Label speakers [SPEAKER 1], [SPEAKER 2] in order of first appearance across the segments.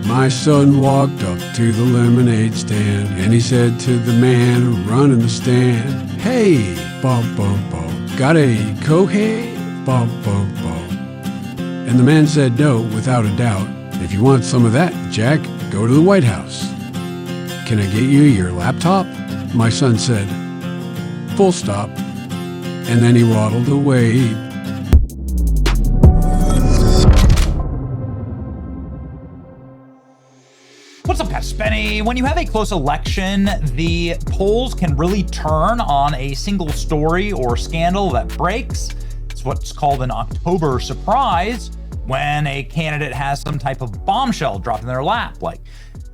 [SPEAKER 1] My son walked up to the lemonade stand, and he said to the man running the stand, "Hey, bum, bum, bum, got a Coke? Hey, bum, bum, bum." And the man said no, without a doubt. "If you want some of that, Jack, go to the White House." "Can I get you your laptop?" My son said. Full stop. And then he waddled away.
[SPEAKER 2] What's up, guys? Benny. When you have a close election, the polls can really turn on a single story or scandal that breaks. It's what's called an October surprise, when a candidate has some type of bombshell dropped in their lap, like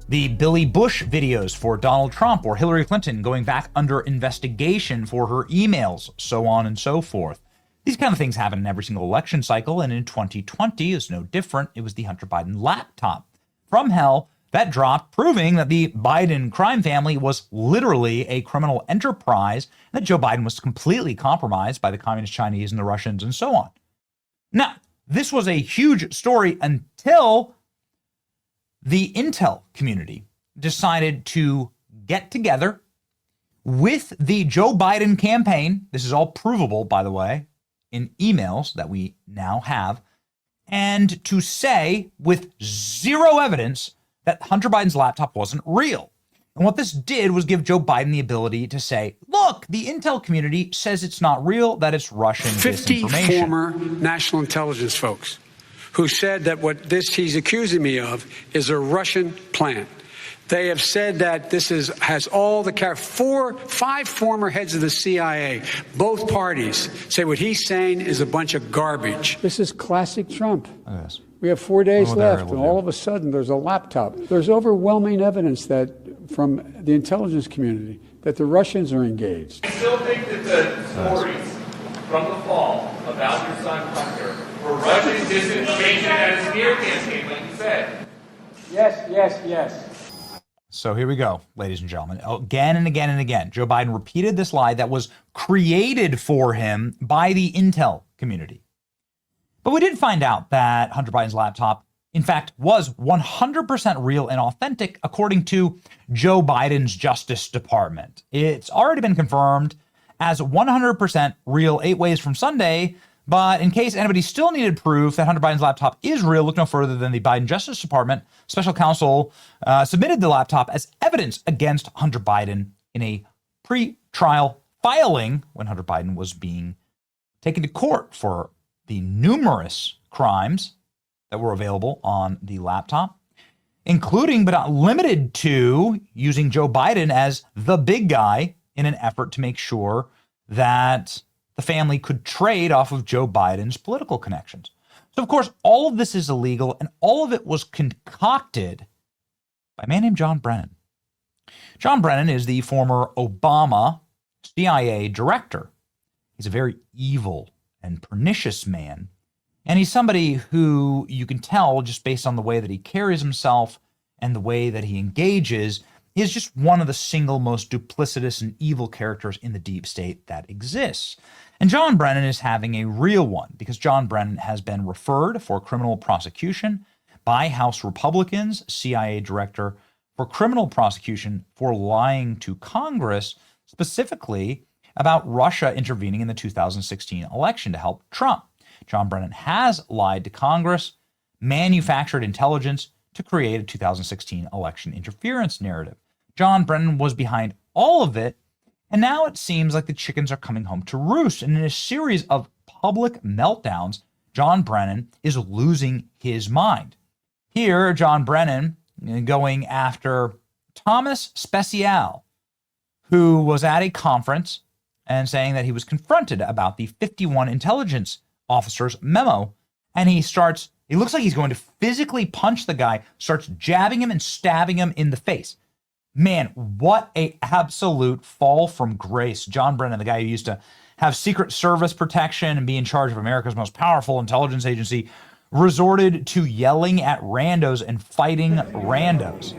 [SPEAKER 2] the Billy Bush videos for Donald Trump or Hillary Clinton going back under investigation for her emails, so on and so forth. These kind of things happen in every single election cycle, and in 2020 is no different. It was the Hunter Biden laptop from hell that dropped, proving that the Biden crime family was literally a criminal enterprise, and that Joe Biden was completely compromised by the communist Chinese and the Russians and so on. Now, this was a huge story until the intel community decided to get together with the Joe Biden campaign. This is all provable, by the way, in emails that we now have, and to say with zero evidence that Hunter Biden's laptop wasn't real. And what this did was give Joe Biden the ability to say, look, the intel community says it's not real, that it's Russian
[SPEAKER 3] 50
[SPEAKER 2] disinformation.
[SPEAKER 3] former national intelligence folks who said that what he's accusing me of is a Russian plant. They have said that this has all the five former heads of the CIA, both parties, say what he's saying is a bunch of garbage.
[SPEAKER 4] This is classic Trump.
[SPEAKER 2] Yes.
[SPEAKER 4] We have 4 days left, and all of a sudden there's a laptop. There's overwhelming evidence that from the intelligence community that the Russians are engaged.
[SPEAKER 5] I still think that the stories from the fall about your son Hunter were Russian disinformation at a smear campaign, like you said.
[SPEAKER 4] Yes.
[SPEAKER 2] So here we go, ladies and gentlemen. Again and again and again, Joe Biden repeated this lie that was created for him by the intel community. But we did find out that Hunter Biden's laptop, in fact, was 100% real and authentic, according to Joe Biden's Justice Department. It's already been confirmed as 100% real 8 ways from Sunday. But in case anybody still needed proof that Hunter Biden's laptop is real, look no further than the Biden Justice Department special counsel submitted the laptop as evidence against Hunter Biden in a pre-trial filing when Hunter Biden was being taken to court for the numerous crimes that were available on the laptop, including but not limited to using Joe Biden as the big guy in an effort to make sure that the family could trade off of Joe Biden's political connections. So, of course, all of this is illegal, and all of it was concocted by a man named John Brennan. John Brennan is the former Obama CIA director. He's a very evil and pernicious man, and he's somebody who you can tell just based on the way that he carries himself and the way that he engages is just one of the single most duplicitous and evil characters in the deep state that exists. And John Brennan is having a real one because John Brennan has been referred for criminal prosecution by House Republicans, CIA director for criminal prosecution for lying to Congress, specifically about Russia intervening in the 2016 election to help Trump. John Brennan has lied to Congress, manufactured intelligence to create a 2016 election interference narrative. John Brennan was behind all of it, and now it seems like the chickens are coming home to roost. And in a series of public meltdowns, John Brennan is losing his mind. Here, John Brennan going after Thomas Speciale, who was at a conference and saying that he was confronted about the 51 intelligence officers' memo. And he looks like he's going to physically punch the guy, starts jabbing him and stabbing him in the face. Man, what a absolute fall from grace. John Brennan, the guy who used to have Secret Service protection and be in charge of America's most powerful intelligence agency, resorted to yelling at randos and fighting randos.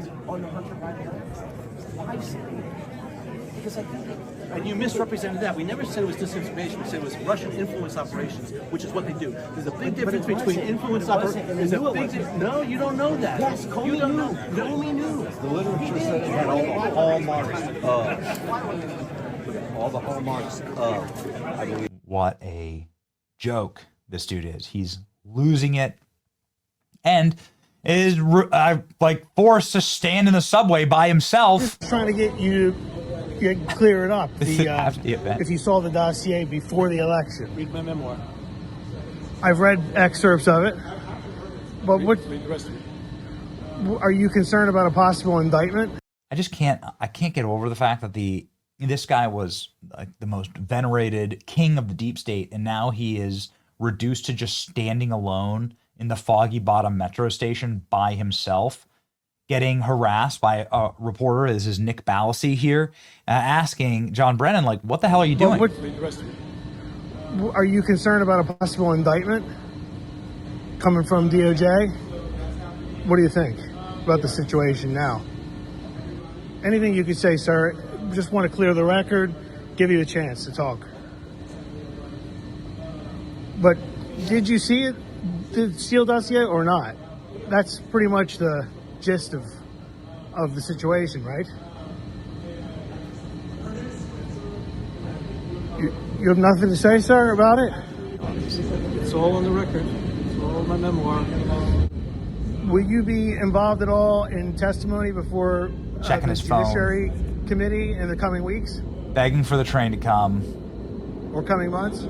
[SPEAKER 6] Because I think And you misrepresented that. We never said it was disinformation. We said it was Russian influence operations, which is what they do. There's a big difference between influence operations. No, you don't know that. Yes, Comey knew. Comey knew.
[SPEAKER 7] The literature said it had all the hallmarks of, I believe.
[SPEAKER 2] What a joke this dude is. He's losing it and is like forced to stand in the subway by himself.
[SPEAKER 8] Trying to get you to clear it up.
[SPEAKER 2] If
[SPEAKER 8] you saw the dossier before the election.
[SPEAKER 6] Read my memoir.
[SPEAKER 8] I've read excerpts of it. But what
[SPEAKER 6] Read the rest of it.
[SPEAKER 8] are you concerned about a possible indictment?
[SPEAKER 2] I can't get over the fact that this guy was like the most venerated king of the deep state, and now he is reduced to just standing alone in the Foggy Bottom metro station by himself, getting harassed by a reporter. This is Nick Balassi here, asking John Brennan, like, what the hell are you doing?
[SPEAKER 6] Read the rest of it.
[SPEAKER 8] Are you concerned about a possible indictment coming from DOJ? What do you think about the situation now? Anything you could say, sir. Just want to clear the record, give you a chance to talk. But did you see it, the Steele dossier, or not? That's pretty much the gist of the situation, right? You have nothing to say, sir, about it?
[SPEAKER 6] It's all on the record. It's all in my memoir.
[SPEAKER 8] Will you be involved at all in testimony before
[SPEAKER 2] Checking
[SPEAKER 8] the
[SPEAKER 2] his phone.
[SPEAKER 8] Judiciary Committee in the coming weeks
[SPEAKER 2] Begging for the train to come.
[SPEAKER 8] or coming months?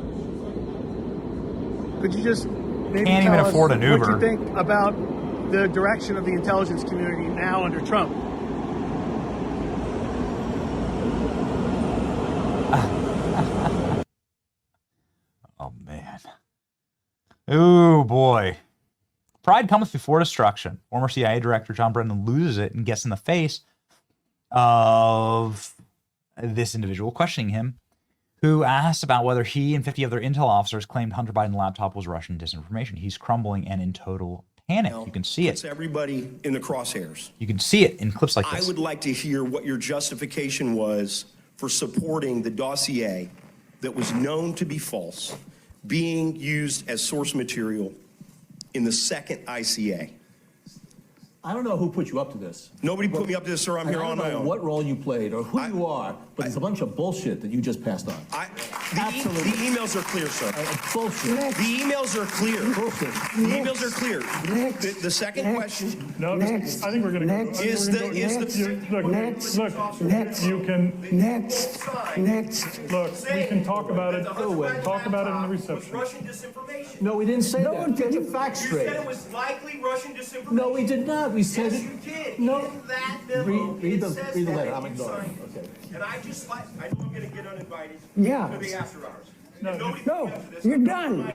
[SPEAKER 8] Could you just maybe
[SPEAKER 2] Can't
[SPEAKER 8] tell
[SPEAKER 2] even
[SPEAKER 8] us
[SPEAKER 2] afford an
[SPEAKER 8] what
[SPEAKER 2] Uber.
[SPEAKER 8] you think about the direction of the intelligence community now under Trump?
[SPEAKER 2] Oh, man. Ooh, boy. Pride comes before destruction. Former CIA Director John Brennan loses it and gets in the face of this individual questioning him, who asked about whether he and 50 other intel officers claimed Hunter Biden's laptop was Russian disinformation. He's crumbling and in total panic. You can see
[SPEAKER 9] It's
[SPEAKER 2] it.
[SPEAKER 9] everybody in the crosshairs.
[SPEAKER 2] You can see it in clips like this.
[SPEAKER 9] I would like to hear what your justification was for supporting the dossier that was known to be false, being used as source material in the second ICA.
[SPEAKER 10] I don't know who put you up to this.
[SPEAKER 9] Nobody put me up to this, sir. I'm here on my
[SPEAKER 10] I don't know
[SPEAKER 9] own.
[SPEAKER 10] what role you played or who you are, but it's a bunch of bullshit that you just passed on.
[SPEAKER 9] The emails are clear, sir.
[SPEAKER 10] Bullshit.
[SPEAKER 9] The emails are clear.
[SPEAKER 10] Bullshit.
[SPEAKER 9] The emails are clear. The second question
[SPEAKER 11] No, I think we're going to go.
[SPEAKER 9] is the
[SPEAKER 11] Look, we can talk about it. Talk about it in the reception.
[SPEAKER 9] Russian disinformation.
[SPEAKER 10] No, we didn't say
[SPEAKER 8] No
[SPEAKER 10] that.
[SPEAKER 8] one
[SPEAKER 10] Get
[SPEAKER 8] did.
[SPEAKER 10] your facts
[SPEAKER 9] You
[SPEAKER 10] straight.
[SPEAKER 9] said it was likely Russian disinformation.
[SPEAKER 10] No, we did not. We said
[SPEAKER 9] Yes,
[SPEAKER 10] it.
[SPEAKER 9] you did.
[SPEAKER 10] No.
[SPEAKER 9] In that memo,
[SPEAKER 10] Read the
[SPEAKER 9] says
[SPEAKER 10] letter.
[SPEAKER 9] that
[SPEAKER 10] I'm
[SPEAKER 9] you
[SPEAKER 10] ignoring.
[SPEAKER 9] signed
[SPEAKER 10] Okay.
[SPEAKER 9] And I just like, I know I'm going to get uninvited
[SPEAKER 8] Yeah.
[SPEAKER 9] to the after hours.
[SPEAKER 11] No,
[SPEAKER 9] And nobody
[SPEAKER 8] No,
[SPEAKER 9] put me up to this.
[SPEAKER 8] you're done.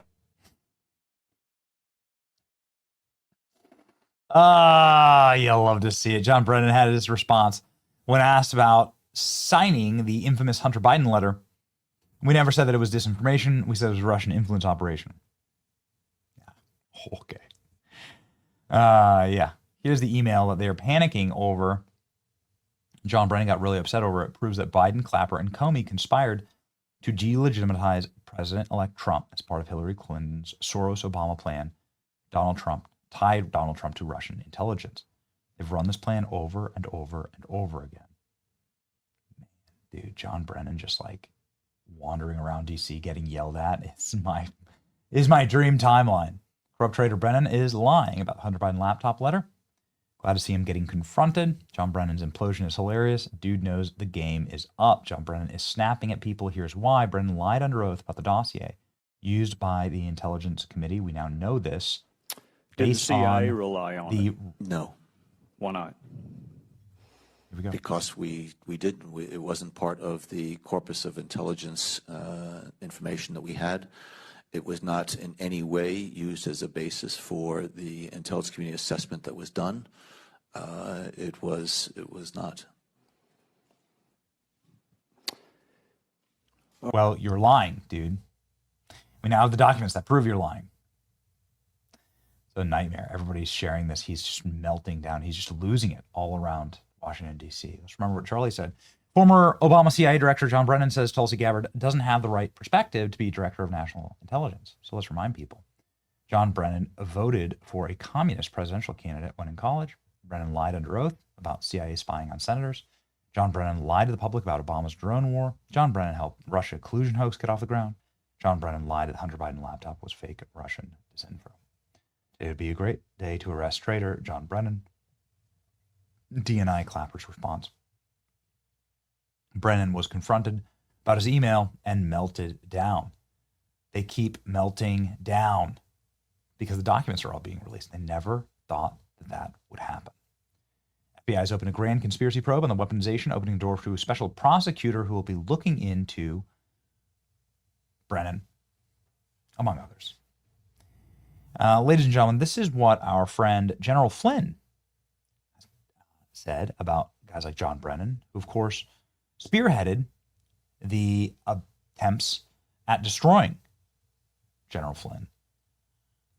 [SPEAKER 2] You love to see it. John Brennan had his response when asked about signing the infamous Hunter Biden letter. We never said that it was disinformation. We said it was a Russian influence operation. Yeah. Okay. Yeah. Here's the email that they're panicking over. John Brennan got really upset over it. It proves that Biden, Clapper, and Comey conspired to delegitimize President-elect Trump as part of Hillary Clinton's Soros-Obama plan. Donald Trump tied Donald Trump to Russian intelligence. They've run this plan over and over and over again. Man, dude, John Brennan just like wandering around D.C. getting yelled at. It's my dream timeline. Corrupt trader Brennan is lying about the Hunter Biden laptop letter. Glad to see him getting confronted. John Brennan's implosion is hilarious. Dude knows the game is up. John Brennan is snapping at people. Here's why. Brennan lied under oath about the dossier used by the Intelligence Committee. We now know this.
[SPEAKER 12] Did the
[SPEAKER 2] Based
[SPEAKER 12] CIA
[SPEAKER 2] on
[SPEAKER 12] rely on
[SPEAKER 2] the
[SPEAKER 12] it?
[SPEAKER 7] No,
[SPEAKER 12] Why not?
[SPEAKER 2] Here we go.
[SPEAKER 7] because we didn't. It wasn't part of the corpus of intelligence information that we had. It was not in any way used as a basis for the intelligence community assessment that was done. It was not.
[SPEAKER 2] Well, you're lying, dude. We now have the documents that prove you're lying. It's a nightmare. Everybody's sharing this. He's just melting down. He's just losing it all around Washington, D.C. Let's remember what Charlie said. Former Obama CIA Director John Brennan says Tulsi Gabbard doesn't have the right perspective to be Director of National Intelligence. So let's remind people. John Brennan voted for a communist presidential candidate when in college. Brennan lied under oath about CIA spying on senators. John Brennan lied to the public about Obama's drone war. John Brennan helped Russia collusion hoax get off the ground. John Brennan lied that the Hunter Biden laptop was fake Russian disinfo. It would be a great day to arrest traitor John Brennan. DNI Clapper's response. Brennan was confronted about his email and melted down. They keep melting down because the documents are all being released. They never thought that that would happen. FBI has opened a grand conspiracy probe on the weaponization, opening the door to a special prosecutor who will be looking into Brennan, among others. Ladies and gentlemen, this is what our friend General Flynn said about guys like John Brennan, who, of course, spearheaded the attempts at destroying General Flynn.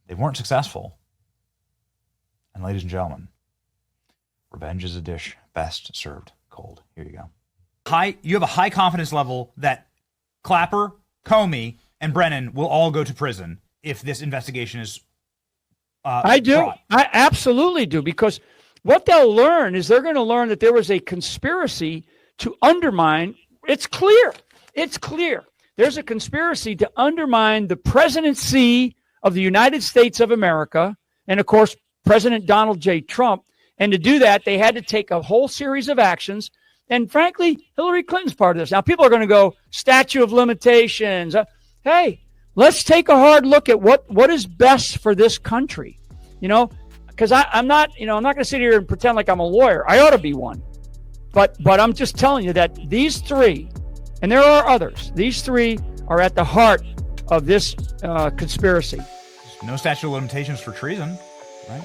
[SPEAKER 2] They weren't successful. And ladies and gentlemen, revenge is a dish best served cold. Here you go. You have a high confidence level that Clapper, Comey, and Brennan will all go to prison if this investigation is
[SPEAKER 12] I do.
[SPEAKER 2] brought.
[SPEAKER 12] I absolutely do, because what they'll learn is they're going to learn that there was a conspiracy to undermine. It's clear. It's clear. There's a conspiracy to undermine the presidency of the United States of America and, of course, President Donald J. Trump. And to do that, they had to take a whole series of actions. And frankly, Hillary Clinton's part of this. Now, people are going to go, statute of limitations. Hey, let's take a hard look at what is best for this country. You know, because I'm not going to sit here and pretend like I'm a lawyer. I ought to be one. But I'm just telling you that these three, and there are others, these three are at the heart of this conspiracy.
[SPEAKER 2] No statute of limitations for treason, right?